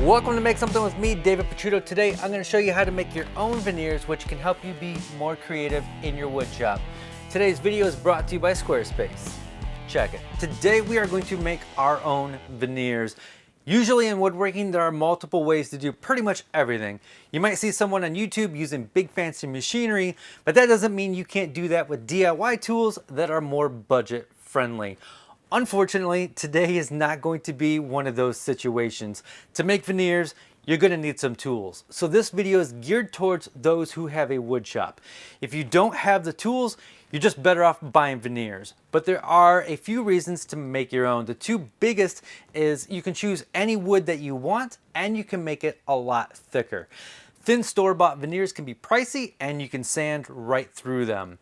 Welcome to Make Something with me, David Picciuto. Today I'm going to show you how to make your own veneers, which can help you be more creative in your wood shop. Today's video is brought to you by Squarespace. Check it. Today we are going to make our own veneers. Usually in woodworking there are multiple ways to do pretty much everything. You might see someone on YouTube using big fancy machinery, but that doesn't mean you can't do that with DIY tools that are more budget friendly. Unfortunately, today is not going to be one of those situations. To make veneers, you're going to need some tools. So this video is geared towards those who have a wood shop. If you don't have the tools, you're just better off buying veneers. But there are a few reasons to make your own. The two biggest is you can choose any wood that you want and you can make it a lot thicker. Thin store-bought veneers can be pricey and you can sand right through them.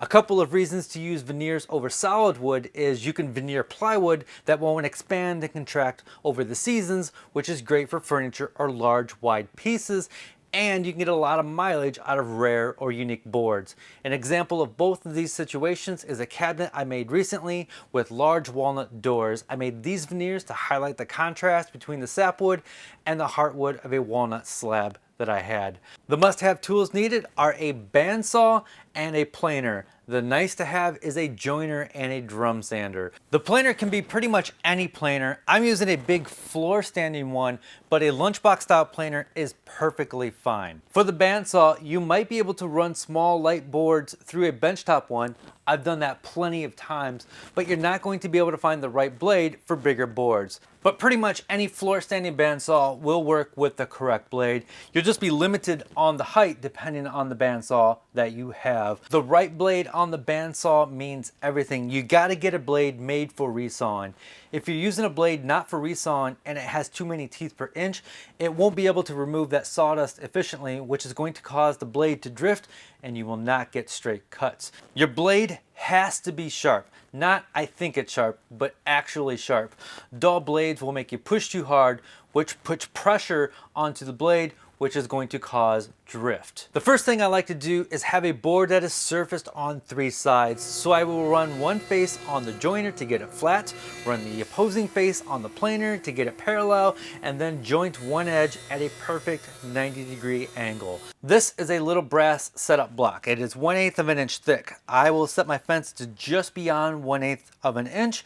A couple of reasons to use veneers over solid wood is you can veneer plywood that won't expand and contract over the seasons, which is great for furniture or large wide pieces, and you can get a lot of mileage out of rare or unique boards. An example of both of these situations is a cabinet I made recently with large walnut doors. I made these veneers to highlight the contrast between the sapwood and the heartwood of a walnut slab that I had. The must-have tools needed are a bandsaw and a planer. The nice to have is a joiner and a drum sander. The planer can be pretty much any planer. I'm using a big floor standing one, but a lunchbox style planer is perfectly fine. For the bandsaw, you might be able to run small light boards through a benchtop one. I've done that plenty of times, but you're not going to be able to find the right blade for bigger boards. But pretty much any floor standing bandsaw will work with the correct blade. You'll just be limited on the height depending on the bandsaw that you have. The right blade on the bandsaw means everything. You gotta get a blade made for resawing. If you're using a blade not for resawing and it has too many teeth per inch, it won't be able to remove that sawdust efficiently, which is going to cause the blade to drift and you will not get straight cuts. Your blade has to be sharp. Not I think it's sharp, but actually sharp. Dull blades will make you push too hard, which puts pressure onto the blade, which is going to cause drift. The first thing I like to do is have a board that is surfaced on three sides. So I will run one face on the joiner to get it flat, run the opposing face on the planer to get it parallel, and then joint one edge at a perfect 90-degree angle. This is a little brass setup block. It is 1/8 of an inch thick. I will set my fence to just beyond 1/8 of an inch.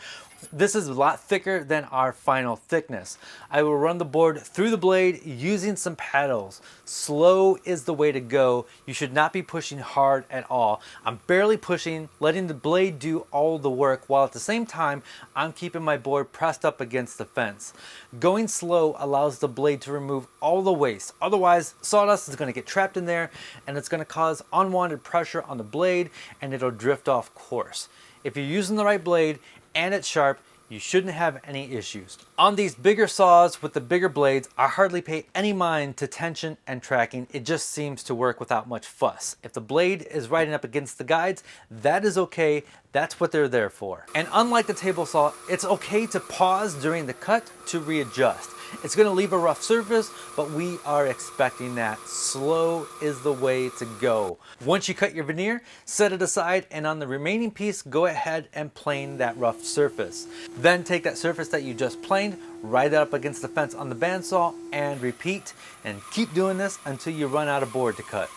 This is a lot thicker than our final thickness. I will run the board through the blade using some paddles. Slow is the way to go. You should not be pushing hard at all. I'm barely pushing, letting the blade do all the work, while at the same time, I'm keeping my board pressed up against the fence. Going slow allows the blade to remove all the waste. Otherwise, sawdust is going to get trapped in there and it's going to cause unwanted pressure on the blade and it'll drift off course. If you're using the right blade and it's sharp, you shouldn't have any issues. On these bigger saws with the bigger blades, I hardly pay any mind to tension and tracking. It just seems to work without much fuss. If the blade is riding up against the guides, that is okay. That's what they're there for. And unlike the table saw, it's okay to pause during the cut to readjust. It's going to leave a rough surface, but we are expecting that. Slow is the way to go. Once you cut your veneer, set it aside, and on the remaining piece, go ahead and plane that rough surface. Then take that surface that you just planed, ride it up against the fence on the bandsaw, and repeat, and keep doing this until you run out of board to cut.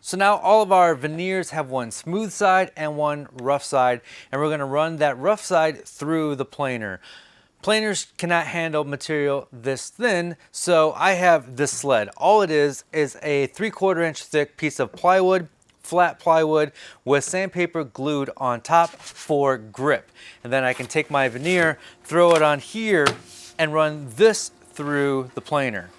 So now all of our veneers have one smooth side and one rough side, and we're going to run that rough side through the planer. Planers cannot handle material this thin, so I have this sled. All it is a 3/4 inch thick piece of plywood, flat plywood with sandpaper glued on top for grip. And then I can take my veneer, throw it on here, and run this through the planer.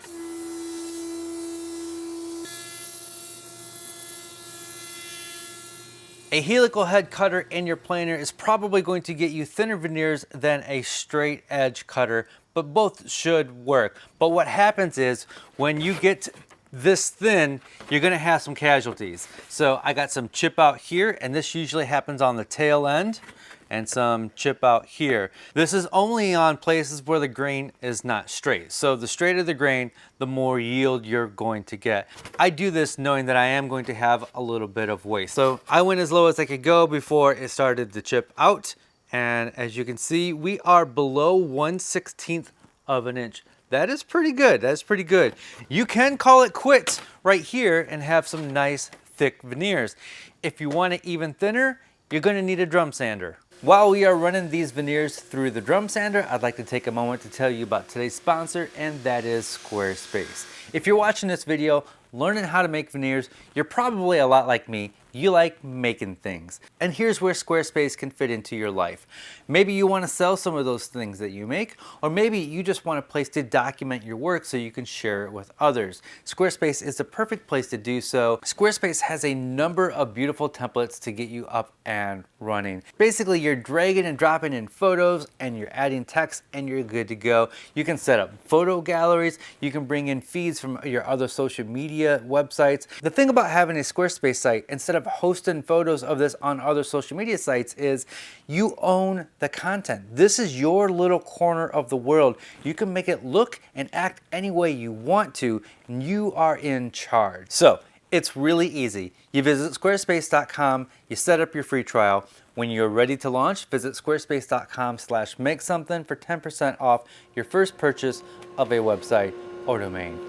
A helical head cutter in your planer is probably going to get you thinner veneers than a straight edge cutter, but both should work. But what happens is when you get this thin, you're gonna have some casualties. So I got some chip out here, and this usually happens on the tail end, and some chip out here. This is only on places where the grain is not straight. So the straighter the grain, the more yield you're going to get. I do this knowing that I am going to have a little bit of waste. So I went as low as I could go before it started to chip out. And as you can see, we are below 1/16 of an inch. That is pretty good. That's pretty good. You can call it quits right here and have some nice thick veneers. If you want it even thinner, you're gonna need a drum sander. While we are running these veneers through the drum sander, I'd like to take a moment to tell you about today's sponsor, and that is Squarespace. If you're watching this video, learning how to make veneers, you're probably a lot like me. You like making things. And here's where Squarespace can fit into your life. Maybe you want to sell some of those things that you make, or maybe you just want a place to document your work so you can share it with others. Squarespace is the perfect place to do so. Squarespace has a number of beautiful templates to get you up and running. Basically, you're dragging and dropping in photos and you're adding text and you're good to go. You can set up photo galleries. You can bring in feeds from your other social media websites. The thing about having a Squarespace site, instead of hosting photos of this on other social media sites, is you own the content. This is your little corner of the world. You can make it look and act any way you want to, and you are in charge. So it's really easy. You visit squarespace.com, you set up your free trial. When you're ready to launch, visit squarespace.com/makesomething for 10% off your first purchase of a website or domain.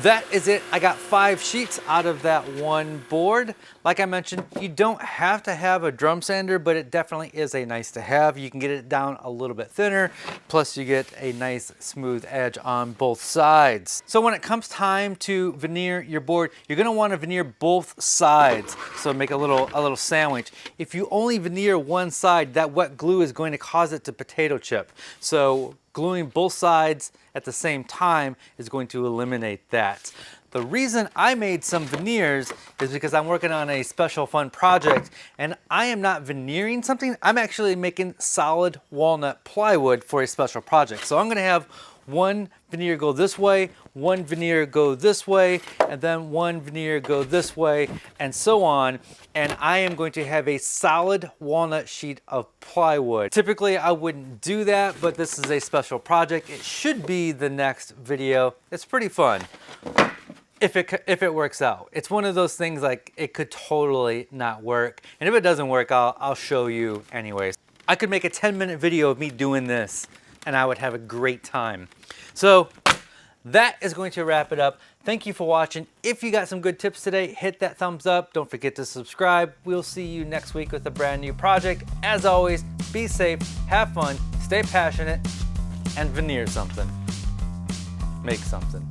That is it. I got 5 sheets out of that one board. Like I mentioned, you don't have to have a drum sander, but it definitely is a nice to have. You can get it down a little bit thinner, plus you get a nice smooth edge on both sides. So when it comes time to veneer your board, you're gonna wanna veneer both sides. So make a little sandwich. If you only veneer one side, that wet glue is going to cause it to potato chip. So gluing both sides at the same time is going to eliminate that. The reason I made some veneers is because I'm working on a special fun project, and I am not veneering something, I'm actually making solid walnut plywood for a special project. So I'm gonna have one veneer go this way, one veneer go this way, and then one veneer go this way, and so on. And I am going to have a solid walnut sheet of plywood. Typically, I wouldn't do that, but this is a special project. It should be the next video. It's pretty fun. If it works out. It's one of those things like it could totally not work. And if it doesn't work, I'll show you anyways. I could make a 10-minute video of me doing this and I would have a great time. So that is going to wrap it up. Thank you for watching. If you got some good tips today, hit that thumbs up. Don't forget to subscribe. We'll see you next week with a brand new project. As always, be safe, have fun, stay passionate, and veneer something. Make something.